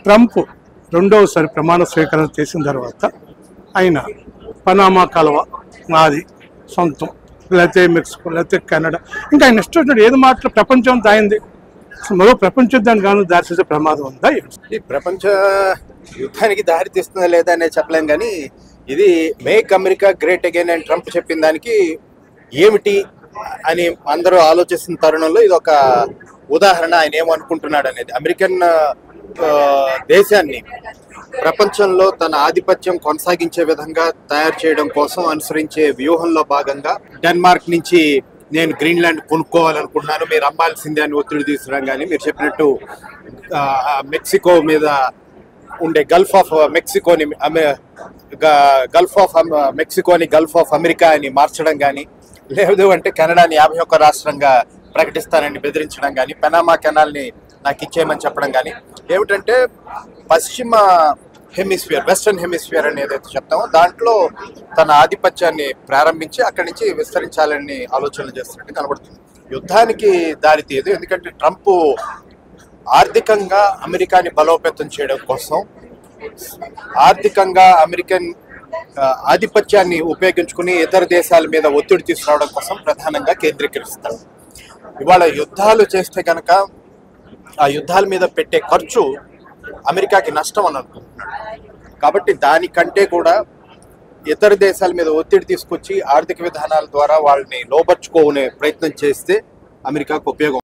Trump రెండవసారి ప్రమాణ స్వీకారం చేసిన తర్వాత ఆయన పనామా కాలువ మాది సొంతం, లేకపోతే మెక్సికో, లేకపోతే కెనడా, ఇంకా ఆయన ఇష్టం ఏది మాటలు ప్రపంచం దాయింది. మరో ప్రపంచ యుద్ధానికి గాను దారి తీసే ప్రమాదం ఉందా? ఈ ప్రపంచ యుద్ధానికి దారి తీస్తుందా లేదా అనేది చెప్పలేం, కానీ ఇది మేక్ అమెరికా గ్రేట్ అగైన్ అని ట్రంప్ చెప్పిన దానికి ఏమిటి అని అందరూ ఆలోచిస్తున్న తరుణంలో ఇది ఒక ఉదాహరణ. ఆయన ఏమనుకుంటున్నాడు అనేది. అమెరికన్ దేశాన్ని ప్రపంచంలో తన ఆధిపత్యం కొనసాగించే విధంగా తయారు చేయడం కోసం అనుసరించే వ్యూహంలో భాగంగా డెన్మార్క్ నుంచి నేను గ్రీన్లాండ్ కొనుక్కోవాలనుకుంటున్నాను, మీరు అమ్మాల్సిందే అని ఒత్తిడి తీసుకురాం. కానీ మీరు చెప్పినట్టు మెక్సికో మీద ఉండే గల్ఫ్ ఆఫ్ మెక్సికోని గల్ఫ్ ఆఫ్ అమెరికా అని మార్చడం కానీ, లేదు అంటే కెనడాని 51 రాష్ట్రంగా ప్రకటిస్తానని బెదిరించడం కానీ, పనామా కెనాల్ని నాకు ఇచ్చేయమని చెప్పడం కానీ, ఏమిటంటే పశ్చిమ హెమిస్ఫియర్, వెస్టర్న్ హెమిస్ఫియర్ అని ఏదైతే చెప్తామో దాంట్లో తన ఆధిపత్యాన్ని ప్రారంభించి అక్కడి నుంచి విస్తరించాలని ఆలోచనలు చేస్తున్నట్టు కనబడుతుంది. యుద్ధానికి దారి తీయదు, ఎందుకంటే ట్రంప్ ఆర్థికంగా అమెరికాని బలోపేతం చేయడం కోసం, ఆర్థికంగా అమెరికన్ ఆధిపత్యాన్ని ఉపయోగించుకుని ఇతర దేశాల మీద ఒత్తిడి తీసుకురావడం కోసం ప్రధానంగా కేంద్రీకరిస్తారు. ఇవాళ యుద్ధాలు చేస్తే కనుక ఆ యుద్ధాల మీద పెట్టే ఖర్చు అమెరికాకి నష్టం అని అనుకుంటున్నాడు. కాబట్టి దానికంటే కూడా ఇతర దేశాల మీద ఒత్తిడి తీసుకొచ్చి ఆర్థిక విధానాల ద్వారా వాళ్ళని లోపర్చుకోనే ప్రయత్నం చేస్తే అమెరికాకు ఉపయోగం.